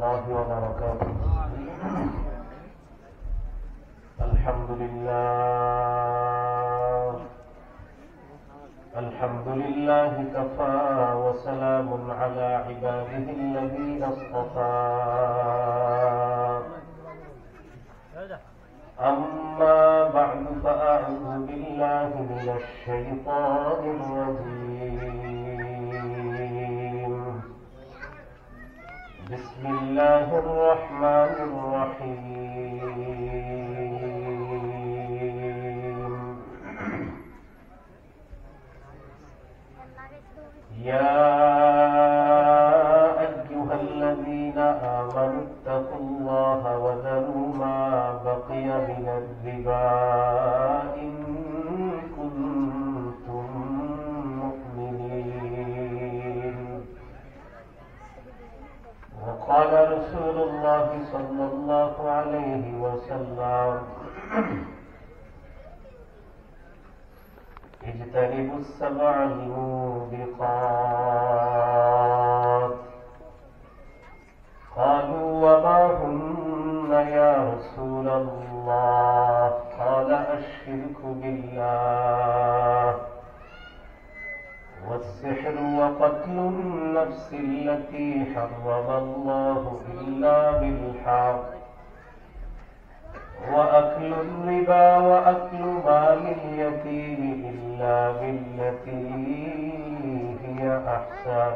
الله وبركاته. الحمد لله كفى وسلام على عباده الذين اصطفى. أما بعد فأعوذ بالله من الشيطان الرجيم. بسم الله الرحمن الرحيم. يا أيها الذين آمنوا اتقوا الله وذروا ما بقي من الربا إن كنتم مؤمنين. وقال رسول الله صلى الله عليه وسلم: اجتنبوا السبع الموبقات. قالوا وما هن يا رسول الله؟ قال الشرك بالله والسحر وقتل النفس التي حرم الله إلا بالحق وأكل الربا وأكل مال اليتيم إلا بالتي هي أحسن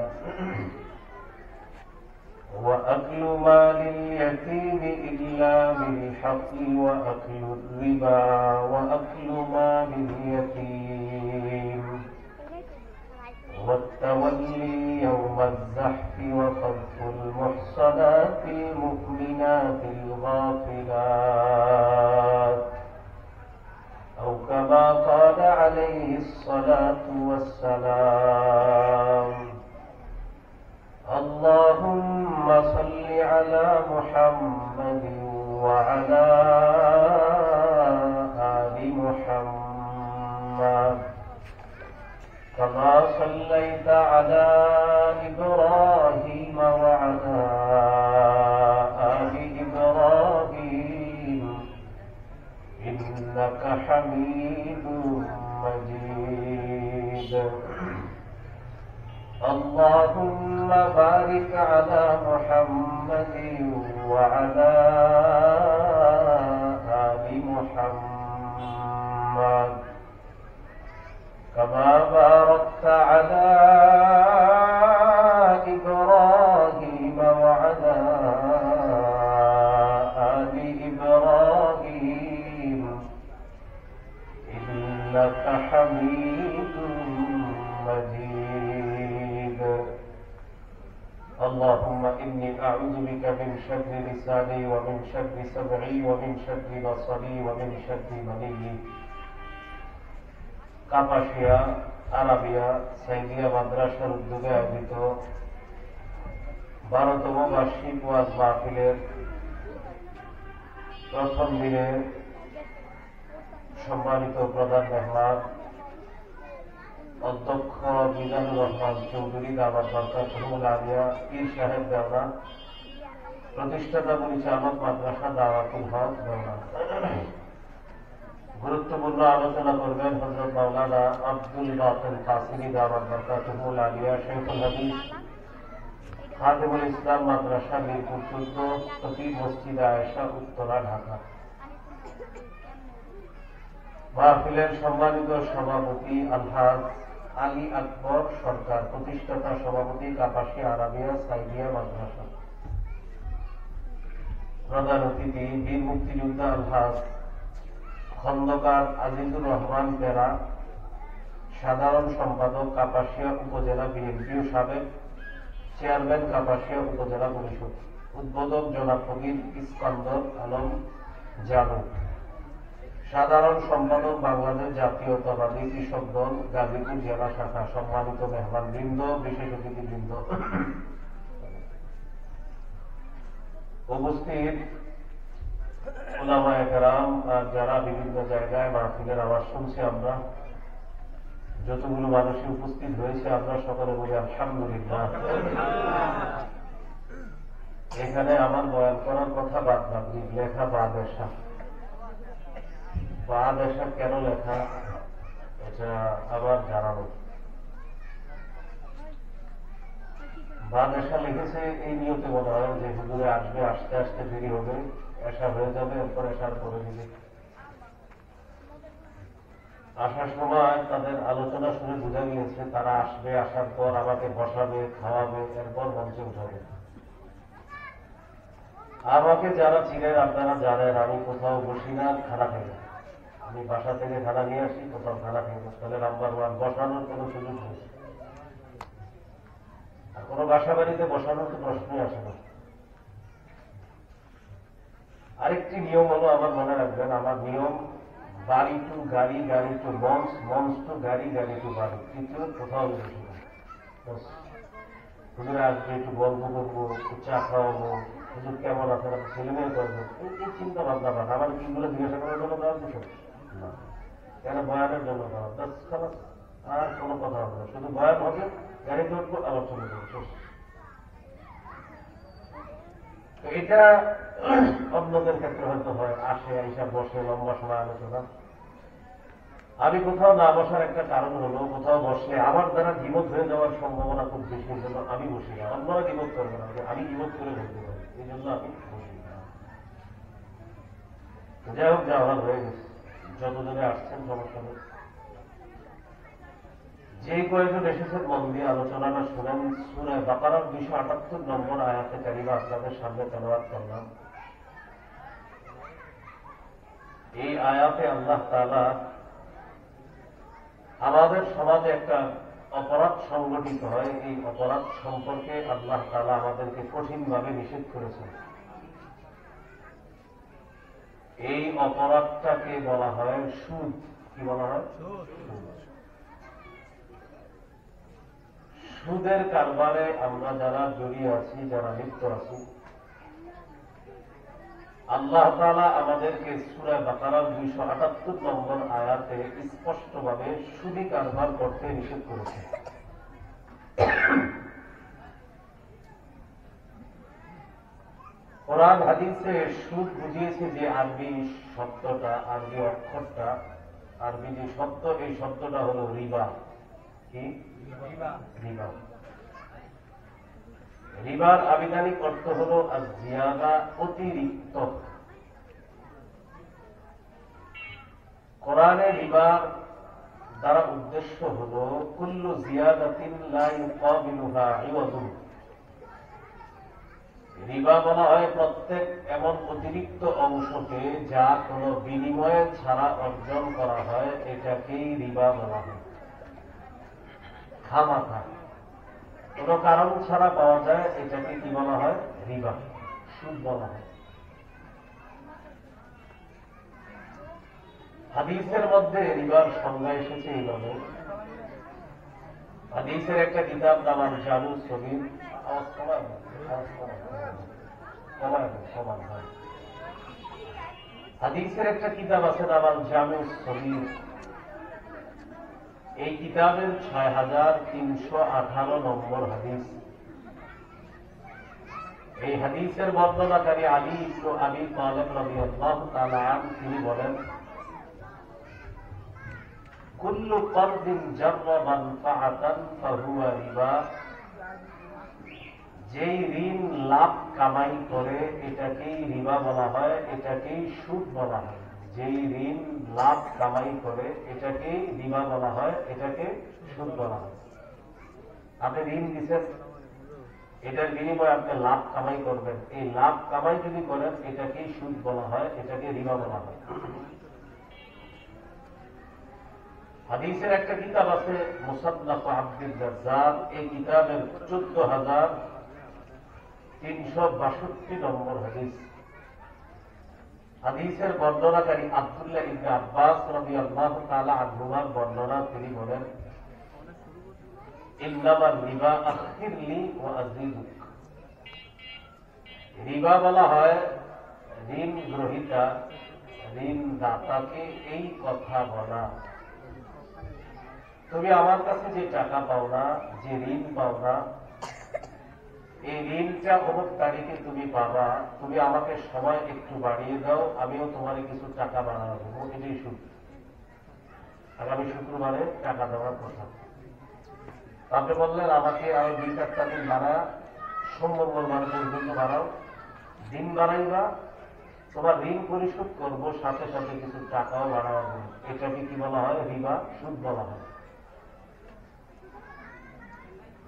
وأكل مال اليتيم إلا بالحق وأكل الربا وأكل مال اليتيم والتولي يوم الزحف وقذف المحصنات المؤمنات الغافلات أو كما قال عليه الصلاة والسلام. اللهم صل على محمد وعلى آل محمد كما صليت على إبراهيم وعلى آل إبراهيم إنك حميد مجيد. اللهم بارك على محمد وعلى آل محمد كما باركت على إبراهيم وعلى آل إبراهيم إنك حميد مجيد. اللهم إني أعوذ بك من شر لساني ومن شر سمعي ومن شر بصري ومن شر مني. Kapasia Arabia সাইদিয়া মাদ্রাসার উদ্যোগে আয়োজিত 12তম বার্ষিক ওয়াজ মাহফিলের প্রথম দিনে সম্মানিত প্রধান মেহমান অধ্যক্ষ মিজানুর রহমান চৌধুরী দাওয়াত বরকাতুহুল আলিয়া পীর সাহেব দেওনা, প্রতিষ্ঠাতা পরিচালক মাদ্রাসা দাওয়াতুল হক দেওনা। গুরুত্বপূর্ণ আলোচনা করবেন হযরত মাওলানা আব্দুল বাতিন কাসিমি দাওয়াত বরকাতুহুল আলিয়া, শেখুল হাদিস, খাদিমুল ইসলাম মাদ্রাসা, মিরপুর 14, খতিব মসজিদ আয়েশা, উত্তরা, ঢাকা। মাহফিলের সম্মানিত সভাপতি আলহাজ আলী আকবর সরকার, প্রতিষ্ঠাতা সভাপতি কাপাসিয়া আরাবিয়া সাইদিয়া মাদ্রাসা। প্রধান অতিথি বীর মুক্তিযোদ্ধা আলহাজ খন্দকার আজিজুর রহমান পেরা, সাধারণ সম্পাদক কাপাসিয়া উপজেলা বিএনপি ও সাবেক চেয়ারম্যান কাপাসিয়া উপজেলা পরিষদ। উদ্বোধক জনাব ফকির ইস্কান্দর আলম জানু, সাধারণ সম্পাদক বাংলাদেশ জাতীয়তাবাদী কৃষক দল গাজীপুর জেলা শাখা। সম্মানিত মেহমানবৃন্দ, বিশেষ অতিথিবৃন্দ, উপস্থিত উলামায়ে কেরাম আর যারা বিভিন্ন জায়গায় মাহফিলের আওয়াজ শুনছি, আমরা যতগুলো মানুষই উপস্থিত হয়েছে আমরা সকলে বলি আলহামদুলিল্লাহ। এখানে আমার বয়ান করার কথা বাদ বাকি লেখা বাদেশা কেন লেখা এটা আবার জানানো। বাদেশা লিখেছে এই নিয়তে মনে হয় যে হুজুরে আসবে, আস্তে আস্তে দেরি হবে, এসা হয়ে যাবে, এরপর এসার করে দিবে। আসার সময় তাদের আলোচনা শুনে বোঝা গিয়েছে তারা আসবে, আসার পর আমাকে বসাবে, খাওয়াবে, এরপর মঞ্চে উঠাবে। আমাকে যারা চিনেন আপনারা জানেন আমি কোথাও বসি না, খানা খাই না। আমি বাসা থেকে খানা নিয়ে আসি, কোথাও খানা খাই না। তাহলে নাম্বার ওয়ান, বসানোর কোনো সুযোগ নেই। আর কোনো বাসা বাড়িতে বসানোর তো প্রশ্নই আসে না। আরেকটি নিয়ম হলো, আমার মনে রাখবেন, আমার নিয়ম বাড়ি টু গাড়ি, গাড়ি টু মঞ্চ, মঞ্চ টু গাড়ি, গাড়ি টু বাড়ি। তৃতীয় কোথাও বেশি না। হুজুরে আসবে, একটু গল্প করবো, একটু চা খাওয়াবো, হুজুর কেমন আছেন, আপনি ছেলে মেয়ে করবো, এই চিন্তা ভাবনা পান। আমার কিগুলো জিজ্ঞাসা করার জন্য দেওয়ার কিছু না, কেন বয়ানের জন্য দেওয়া, আর কোনো কথা হবে না। শুধু বয়ান হবে, গাড়িতে উঠবো, আবার চলে যাবো। এটা অন্যদের ক্ষেত্রে হয়তো হয়, আসে, আইসা বসে, লম্বা সময় আলোচনা। আমি কোথাও না বসার একটা কারণ হলো, কোথাও বসলে আমার দ্বারা গীবত হয়ে যাওয়ার সম্ভাবনা খুব বেশি। জন্য আমি বসি না। অন্যরা গীবত করবে না, আমি গীবত করে বলতে পারি, এই জন্য আমি বসি না। যাই হোক, যা হয়ে গেছে, যতজনে আসছেন সমস্যা নেই। যে কয়েকজন এসেছেন মন দিয়ে আলোচনাটা শুনেন। সূরা বাকারার 278 নম্বর আয়াতে কারিমা আপনাদের সামনে তেলাওয়াত করলাম। এই আয়াতে আল্লাহ তাআলা আমাদের সমাজে একটা অপরাধ সংগঠিত হয়, এই অপরাধ সম্পর্কে আল্লাহ তাআলা আমাদেরকে কঠিনভাবে নিষেধ করেছেন। এই অপরাধটাকে বলা হয় সুদ। কি বলা হয়? সুদের কারবারে আমরা যারা জড়িয়ে আছি, যারা লিপ্ত আছি, আল্লাহ তাআলা আমাদেরকে সূরা বাকারার 278 নম্বর আয়াতে স্পষ্টভাবে সুদি কারবার করতে নিষেধ করেছে। কোরআন হাদিসে সুদ বুঝিয়েছে যে আরবি শব্দটা, আরবি অক্ষরটা, আরবি যে শব্দ, এই শব্দটা হলো রিবা। কি? রিবা। রিবার আবিধানিক অর্থ হল জিয়াদা, অতিরিক্ত। কোরআনে রিবার দ্বারা উদ্দেশ্য হল কুল্লু জিয়াদাতিন লা ইউকাবিলুহা ইওয়াজুন। রিবা বলা হয় প্রত্যেক এমন অতিরিক্ত অংশকে যা কোন বিনিময় ছাড়া অর্জন করা হয়, এটাকেই রিবা বলা হয়। খামাখা কোন কারণ ছাড়া পাওয়া যায়, এটাকে কি বলা হয়? রিবা, সুদ বলা হয়। হাদিসের মধ্যে রিবার সংজ্ঞা এসেছে এইভাবে। হাদিসের একটা কিতাব নাম জামু সগীর, হাদিসের একটা কিতাব আছে নাম জামু সগীর। এই কিতাবের 6318 নম্বর হাদিস। এই হাদিসের বর্ণনাকারী আলী ইবনে আবি তালেব রাদিয়াল্লাহু তাআলা আনহু, তিনি বলেন, কুল্লু করদিন জাররা মানফাআতান ফাহুয়া রিবা। যেই ঋণ লাভ কামাই করে এটাকেই রিবা বলা হয়, এটাকেই সুদ বলা হয়। যেই ঋণ লাভ কামাই করে এটাকেই রিবা বলা হয়, এটাকে সুদ বলা হয়। আপনি ঋণ দিচ্ছেন, এটার বিনিময়ে আপনি লাভ কামাই করবেন, এই লাভ কামাই যদি করেন এটাকেই সুদ বলা হয়, এটাকে রিবা বলা হয়। হাদিসের একটা কিতাব আছে মুসান্নাফ আব্দুর রাজ্জাক, এই কিতাবের 14362 নম্বর হাদিস। হাদিসের বর্ণনাকারী আব্দুল্লাহ ইবনে আব্বাস রাদিয়াল্লাহু তাআলা আনহুমার বর্ণনা, তিনি বলেন, ইন্নামার রিবা আখিরলি ওয়া আযীদুক। রিবা বলা হয় ঋণ গ্রহীতা, ঋণ দাতাকে এই কথা বলা, তুমি আমার কাছে যে টাকা পাও না, যে ঋণ পাও না, এই ঋণটা অমুক তারিখে তুমি পাবা, তুমি আমাকে সময় একটু বাড়িয়ে দাও, আমিও তোমার কিছু টাকা বাড়ানো দেবো, এটাই সুদ। আগামী শুক্রবারে টাকা দেওয়ার কথা। আপনি বললেন আমাকে আরো 2-4টা দিন বাড়া, সোমবার পর্যন্ত বাড়াও, দিন বাড়াইবা, তোমার ঋণ পরিশোধ করবো, সাথে সাথে কিছু টাকাও বাড়ানো হবে। এটাকে কি বলা হয়? রিবা, সুদ বলা হয়।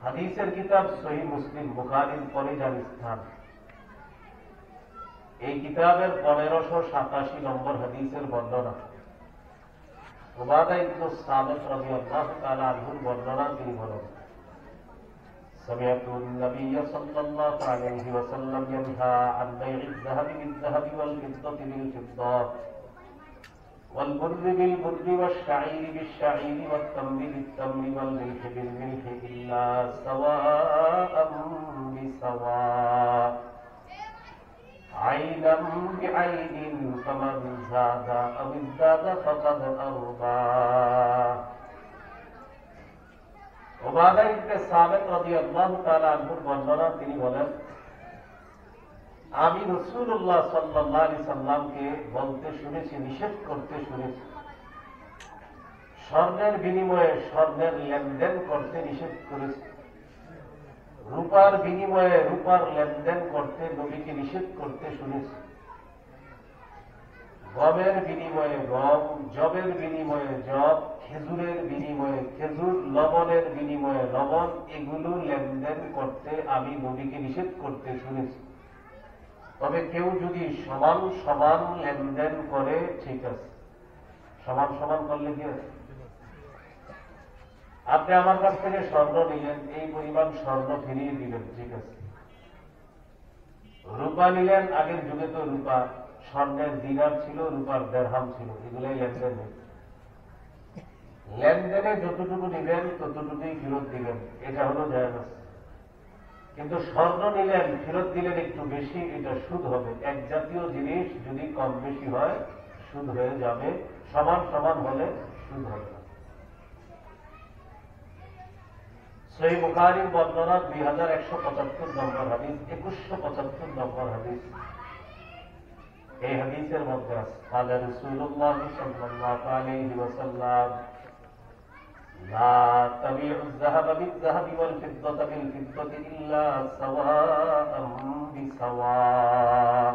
হাদিসের কিতাব সহিহ মুসলিম, বুখারীর পরে যার স্থান। এই কিতাবের 1587 নম্বর হাদিসের বর্ণনা। উবাদা ইবনে সামিত রাদিয়াল্লাহু তাআলা আনহুর বর্ণনা, তিনি বলেন, সামিআতু নবী সাল্লাল্লাহু আলাইহি ওয়াসাল্লাম ইয়ানহা আন বাই'আল যাহাবি বিল-যাহাবি ওয়াল ফিদ্দাতি বিল-ফিদ্দাত ওয়াল বুররি বিল-বুররি ওয়াশ-শা'ইরি বিশ-শা'ইরি ওয়াত-তামরি বিত-তামরি ওয়াল-মিলহি বিল-মিলহি ইল্লা সাওয়া'আন বিসাওয়া' আইনাম বিআইনিন ফামান যাদা আও ইযদাদা ফাকাদ আরবা। উবাদা ইবনে সামিত রাদিয়াল্লাহু তাআলা আনহুর বর্ণনা, তিনি বলেন, আমি রাসূলুল্লাহ সাল্লাল্লাহু আলাইহি সাল্লামকে বলতে শুনেছি, নিষেধ করতে শুনেছি, স্বর্ণের বিনিময়ে স্বর্ণের লেনদেন করতে নিষেধ করেছি, রূপার বিনিময়ে রূপার লেনদেন করতে নবীকে নিষেধ করতে শুনেছি, গমের বিনিময়ে গম, জবের বিনিময়ে জব, খেজুরের বিনিময়ে খেজুর, লবণের বিনিময়ে লবণ, এগুলো লেনদেন করতে আমি নবীকে নিষেধ করতে শুনেছি। তবে কেউ যদি সমান সমান লেনদেন করে, ঠিক আছে। সমান সমান করলে কি আছে? আপনি আমার কাছ থেকে স্বর্ণ নিলেন, এই পরিমাণ স্বর্ণ ফিরিয়ে দিলেন, ঠিক আছে। রূপা নিলেন, আগের যুগে তো রূপা, স্বর্ণের দিনার ছিল, রূপার দেরহাম ছিল, এগুলোই লেনদেন। লেনদেনে যতটুকু নিলেন ততটুকুই ফেরত দিলেন, এটা হলো জায়েজ। কিন্তু স্বর্ণ নিলেন, ফেরত দিলেন একটু বেশি, এটা সুদ হবে। এক জাতীয় জিনিস যদি কম বেশি হয় সুদ হয়ে যাবে, সমান সমান হলে সুদ হবে না। সহিহ বুখারীর বর্ণনা 2175 নম্বর হাদিস, 2175 নম্বর হাদিস। এই হাদিসের মধ্যে আছে, ক্বালা রাসূলুল্লাহ সাল্লাল্লাহু আলাইহি ওয়াসাল্লাম, লা তাবি'উ আয-যাহাবা বিয-যাহাবি ওয়াল ফিদ্দাতা বিল-ফিদ্দাতি ইল্লা সাওয়া'আন বিসাওয়া'।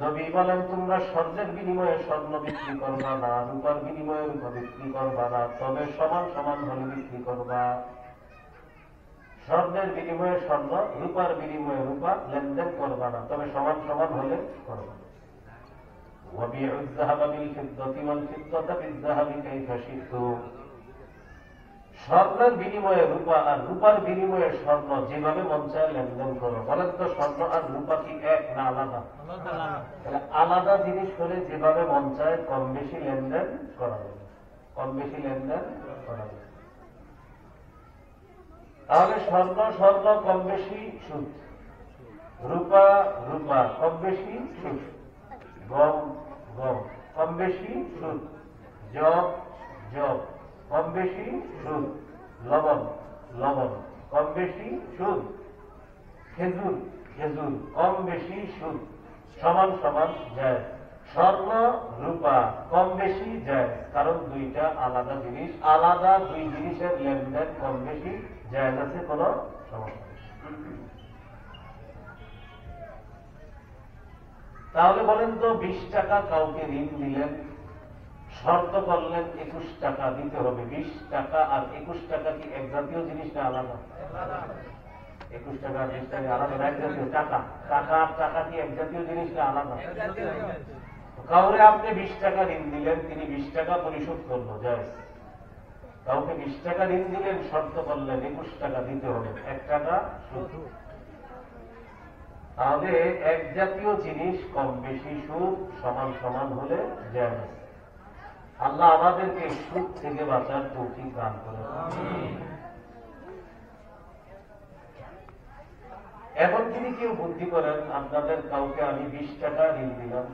নবী বলেন, তোমরা স্বর্ণের বিনিময়ে স্বর্ণ বিক্রি করবা না, রূপার বিনিময়ে রূপা বিক্রি করবা না, তবে সমান সমান হলে বিক্রি করবা। স্বর্ণের বিনিময়ে স্বর্ণ, রূপার বিনিময়ে রূপা লেনদেন করবা না, তবে সমান সমান হলে করবা। ওয়াবি'উ আয-যাহাবা বিল-ফিদ্দাতি ওয়াল-ফিদ্দাতা বিয-যাহাবি কাইফা শি'তুম। স্বর্ণের বিনিময়ে রূপা আর রূপার বিনিময়ে স্বর্ণ যেভাবে মন চায় লেনদেন করো। বলেন তো, স্বর্ণ আর রূপা কি এক না আলাদা? তাহলে আলাদা জিনিস হলে যেভাবে মন চায় কম বেশি লেনদেন করা যাবে, কম বেশি লেনদেন করা যাবে। তাহলে স্বর্ণ স্বর্ণ কম বেশি সুদ, রূপা রূপা কম বেশি সুদ, গম গম কম বেশি সুদ, জব জব কম বেশি সুদ, লবণ লবণ কম বেশি সুদ, খেজুর খেজুর কম বেশি সুদ, সমান সমান যায়। স্বর্ণ রূপা কম বেশি যায়, কারণ দুইটা আলাদা জিনিস, আলাদা দুই জিনিসের লেনদেন কম বেশি যায়, আছে কোনো সমস্যা। তাহলে বলেন তো, 20 টাকা কাউকে ঋণ দিলেন, শর্ত করলেন 21 টাকা দিতে হবে। 20 টাকা আর 21 টাকা কি এক জাতীয় জিনিস না আলাদা? 21 টাকা আর 20 টাকা আলাদা, এক জাতীয়। টাকা টাকা আর টাকা কি এক জাতীয় জিনিস না আলাদা? কাউরে আপনি 20 টাকা ঋণ দিলেন, তিনি 20 টাকা পরিশোধ করলো, জায়েজ। কাউকে 20 টাকা ঋণ দিলেন, শর্ত করলেন 21 টাকা দিতে হবে, 1 টাকা সুদ। তাহলে এক জাতীয় জিনিস কম বেশি সুদ সমান সমান হলে জায়েজ। আল্লাহ আমাদেরকে সুদ থেকে বাঁচার তৌফিক দান করেন। এখন যদি কেউ বুদ্ধি করেন, আপনাদের কাউকে আমি 20 টাকা ঋণ দিলাম,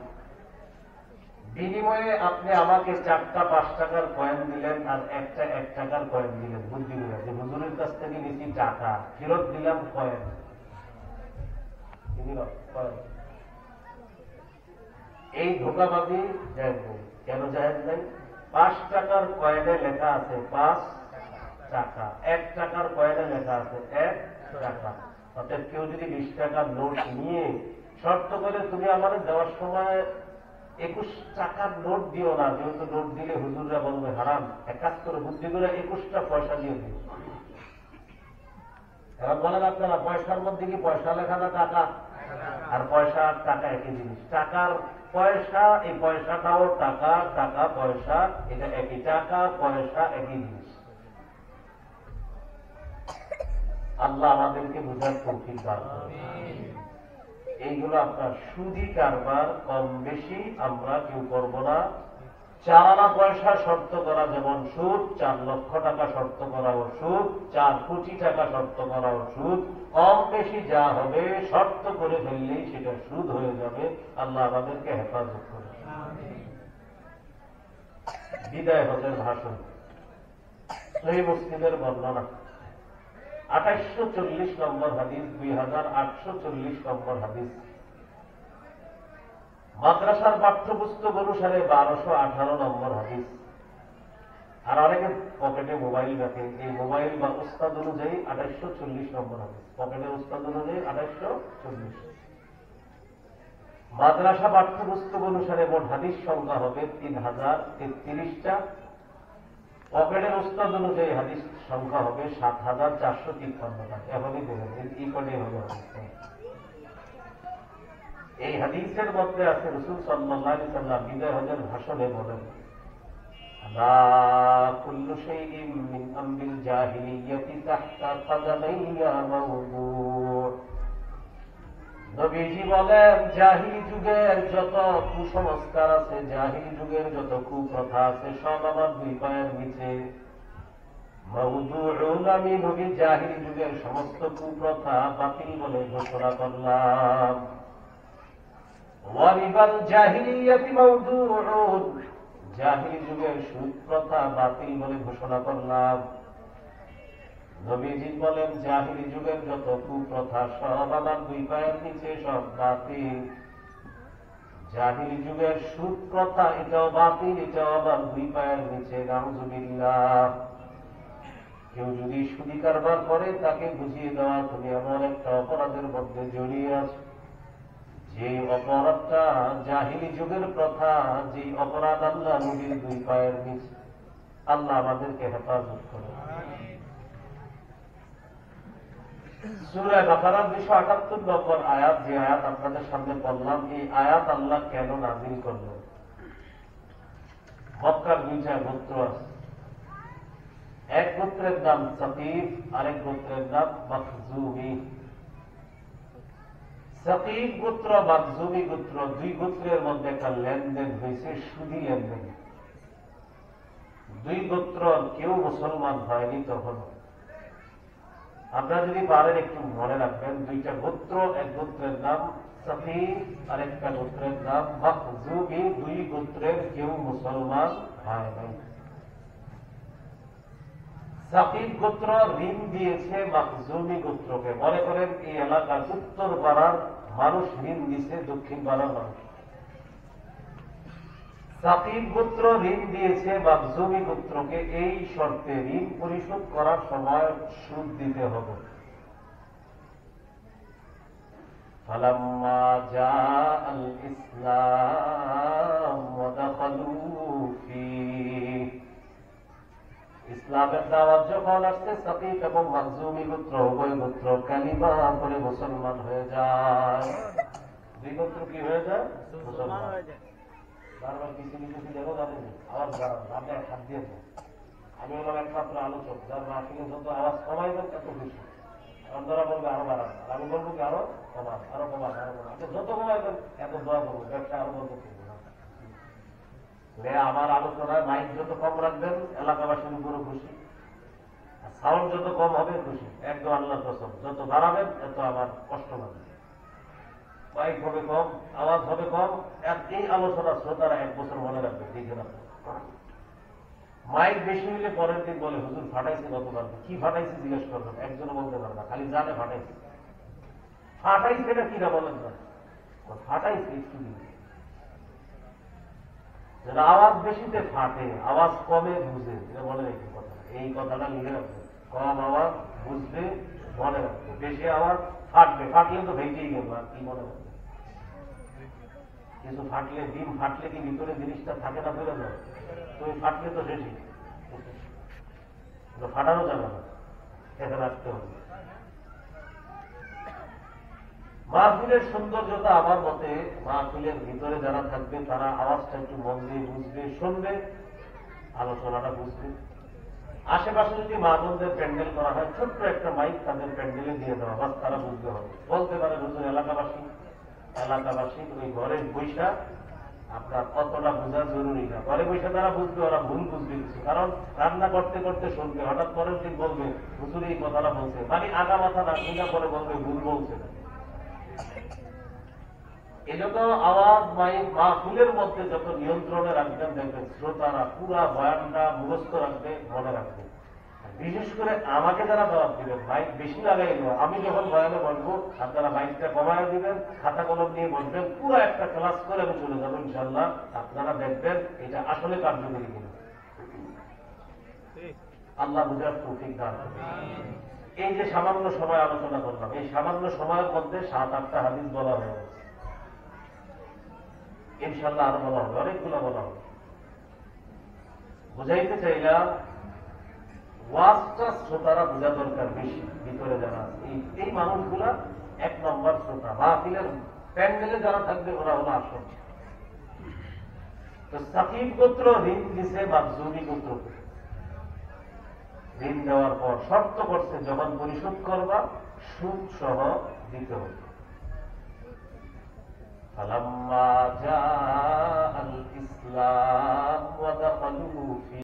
বিনিময়ে আপনি আমাকে 4টা 5 টাকার কয়েন দিলেন আর একটা 1 টাকার কয়েন দিলেন, বুদ্ধি করে যে হুজুরের কাছ থেকে নিচ্ছি টাকা, ফেরত দিলাম কয়েন। এই ধোঁকাবাজি জায়েজ নেই। কেন জায়েজ নেই? 5 টাকার কয়েনে লেখা আছে 5 টাকা, 1 টাকার কয়েনে লেখা আছে 1 টাকা। অর্থাৎ কেউ যদি 20 টাকার নোট নিয়ে শর্ত করে তুমি আমাদের দেওয়ার সময় 21 টাকার নোট দিও না, যেহেতু নোট দিলে হুজুররা বলবে হারাম, এক কাজ করে বুদ্ধি করে 21টা পয়সা দিয়ে দিও। এখন বলেন আপনারা পয়সার মধ্যে কি পয়সা লেখা না টাকা? আর পয়সা আর টাকা একই জিনিস। টাকার পয়সা, এই পয়সাটাও টাকা, টাকা পয়সা এটা একই, টাকা পয়সা একই জিনিস। আল্লাহ আমাদেরকে বুঝার তৌফিক দান করুন। এইগুলো আপনার সুদি কারবার কম বেশি আমরা কেউ করব না। 4 আনা পয়সা শর্ত করা যেমন সুদ, 4 লক্ষ টাকা শর্ত করাও সুদ, 4 কোটি টাকা শর্ত করাও সুদ। কম বেশি যা হবে শর্ত করে ফেললেই সেটা সুদ হয়ে যাবে। আল্লাহ আমাদেরকে হেফাজত করে। বিদায় হজের ভাষণ, সহিহ মুসলিমের বর্ণনা 2840 নম্বর হাদিস, 2840 নম্বর হাদিস। মাদ্রাসার পাঠ্যপুস্তক অনুসারে 1218 নম্বর হাদিস। আর অনেকে পকেটে মোবাইল রাখে, এই মোবাইল বা উস্তাদ অনুযায়ী 2840 নম্বর হাদিস, পকেটের উস্তাদ অনুযায়ী 2840। মাদ্রাসা পাঠ্যপুস্তক অনুসারে মোট হাদিস সংখ্যা হবে 3033টা। পকেটের উস্তাদ অনুযায়ী হাদিস সংখ্যা হবে 7453টা। এখনই দেখেন এই কটাই হবে হাদিস। এই হাদিসের মধ্যে আছে রাসূল সাল্লাল্লাহু আলাইহি ওয়াসাল্লাম বিদায় হজের ভাষণে বলেন, লা কুল্লু শাইইন মিন আমরিল জাহিলিয়্যাতি তাহতা কাদামাইয়া মাওদু'। নবীজি বলেন, জাহিলি যুগের যত কুসংস্কার আছে, জাহিলি যুগের যত কুপ্রথা আছে, সব আমার 2 পায়ের নিচে। মাওদু'উন, আমি নবী জাহিলি যুগের সমস্ত কুপ্রথা বাতিল বলে ঘোষণা করলাম। ওয়ারিবাল জাহিলিয়াতি মাওদু'উন, জাহিলি যুগের সুদ প্রথা বাতিল বলে ঘোষণা করলাম। নবীজি বলেন, জাহিলি যুগের যত কুপ্রথা সব আমার 2 পায়ের নিচে, সব বাতিল। জাহিলি যুগের সুদ প্রথা এটাও বাতিল, এটাও আমার 2 পায়ের নিচে। নাউযুবিল্লাহ। কেউ যদি সুদি কারবার করে তাকে বুঝিয়ে দেওয়া, তুমি এমন একটা অপরাধের মধ্যে জড়িয়ে আছো যে অপরাধটা জাহিলি যুগের প্রথা, যে অপরাধ আল্লাহ নবীর 2 পায়ের নিচে। আল্লাহ আমাদেরকে হেফাজত করে। সূরা বাকারার 278 নম্বর আয়াত, যে আয়াত আপনাদের সামনে পড়লাম, এই আয়াত আল্লাহ কেন নাযিল করলেন? মক্কার 2টা গোত্র আছে, এক গোত্রের নাম সাকিফ, আরেক গোত্রের নাম মাখজুমি। সাকিফ গোত্র, মাখজুমি গোত্র, 2 গোত্রের মধ্যে একটা লেনদেন হয়েছে, সুদি লেনদেন। 2 গোত্র কেউ মুসলমান হয়নি তখন। আপনারা যদি পারেন একটু মনে রাখবেন, 2টা গোত্র, এক গোত্রের নাম সাকিফ আর একটা গোত্রের নাম মাখজুমি। 2 গোত্রের কেউ মুসলমান হয় নাই। সাকিফ গোত্র ঋণ দিয়েছে মাখজুমি গোত্রকে। মনে করেন এই এলাকার উত্তর পাড়ার মানুষ ঋণ দিয়েছে দক্ষিণ পাড়ার মানুষ। সাকিফ গোত্র ঋণ দিয়েছে মাখজুমি গোত্রকে, এই শর্তে ঋণ পরিশোধ করার সময় সুদ দিতে হবে। ফালাম্মা জাআল ইসলাম ওয়া দাখালু ফীহি, ইসলামের দাওয়াত যখন আসছে, সাকিফ এবং মাখজুমি গোত্র উভয় গোত্র কালিমা করে মুসলমান হয়ে যায়। 2 গোত্র কি হয়ে যায়? মুসলমান হয়ে যায়। বারবার কিছু কিছু দেখো জানেন, আওয়াজ বাড়ান, আপনি হাত দিয়েছেন। আমি হলাম একমাত্র আলোচক, যার মাহফিলে যত আওয়াজ কমাইবেন তত খুশি। অন্যরা বলবে আরো বাড়ান, আমি বলবো কি আরো কমান, আরো কমান, আরো কমান। আপনি যত কমাইবেন এত দোয়া করবো, ব্যবসা আরো বন্ধ করবো। আমার আলোচনায় মাইক যত কম রাখবেন এলাকাবাসীর উপরে খুশি, সাউন্ড যত কম হবে খুশি। একদম আল্লাহর কসম, যত বাড়াবেন এত আমার কষ্ট লাগবে। মাইক হবে কম, আওয়াজ হবে কম, আর এই আলোচনা শ্রোতারা 1 বছর মনে রাখবে, দেখে রাখবে। মাইক বেশি হইলে পরের দিন বলে হুজুর ফাটাইছে গতকাল, কি ফাটাইছে জিজ্ঞেস করবেন, একজনও বলতে পারে না, খালি জানে ফাটাইছে। ফাটাইছে এটা কিনা বলেন না, ফাটাইছে একটু দিন। যারা আওয়াজ বেশিতে ফাটে, আওয়াজ কমে বুঝে, এটা মনে রাখবে কথা, এই কথাটা লিখে রাখবে। কম আওয়াজ বুঝবে, মনে রাখবে। বেশি আওয়াজ ফাটবে, ফাটলে তো ভেঙেই গেল, আর কি মনে রাখবে। কিছু ফাটলে, ডিম ফাটলে কি ভিতরে জিনিসটা থাকে না, ফেলে যাবে, তো ওই ফাটলে তো শেষই, ফাটানো যাবে না, এটা রাখতে হবে। মাহফিলের সৌন্দর্যতা আমার মতে মাহফিলের ভিতরে যারা থাকবে তারা আওয়াজটা একটু মন দিয়ে বুঝবে, শুনবে, আলোচনাটা বুঝবে। আশেপাশে যদি মা বোনদের প্যান্ডেল করা হয়, ছোট্ট একটা মাইক তাদের প্যান্ডেলে দিয়ে দেওয়া, বাস তারা বুঝতে হবে। বলতে পারে হুজুর এলাকাবাসী ওই ঘরে বৈশা আপনার কতটা বোঝা জরুরি না, ঘরে বৈশা তারা বুঝবে, ওরা ভুল বুঝবে কিছু, কারণ রান্না করতে করতে শুনবে, হঠাৎ পরের দিন বলবে হুজুর এই কথাটা বলছে, মানে আগা মাথা না শুনে পরে বলবে ভুল বলছে না। এজন্য আওয়াজ মাহফিলের মধ্যে যত নিয়ন্ত্রণে রাখবেন, দেখবেন শ্রোতারা পুরা বয়ানটা মুখস্থ রাখবে, মনে রাখবে। বিশেষ করে আমাকে যারা জবাব দিবেন, মাইক বেশি লাগাইল, আমি যখন বয়ানে বলবো আপনারা মাইকটা কমায় দিবেন, খাতা কলম নিয়ে বসবেন, পুরো একটা ক্লাস করে আমি চলে যাবো ইনশাল্লাহ। আপনারা দেখবেন এটা আসলে কার্যকরী কিনা। আল্লাহ বুঝার তৌফিক দান করুন। এই যে সামান্য সময় আলোচনা করলাম, এই সামান্য সময়ের মধ্যে 7-8টা হাদিস বলা হয়ে গেছে, ইনশাল্লাহ আরো বলা হবে, অনেকগুলো বলা হবে। বুঝাইতে চাইলাম ওয়াজটা শ্রোতারা বোঝা দরকার বেশি, ভিতরে যারা এই মানুষগুলা 1 নম্বর শ্রোতা। মাহফিলের প্যান্ডেলে যারা থাকবে ওরা হলো আসল। তো সাকিব গোত্র ঋণ দিছে মাকজুমি গোত্র, ঋণ দেওয়ার পর শর্ত করছে যখন পরিশোধ করবা সুদ সহ দিতে হবে। فلما جاء الإسلام ودخلوا في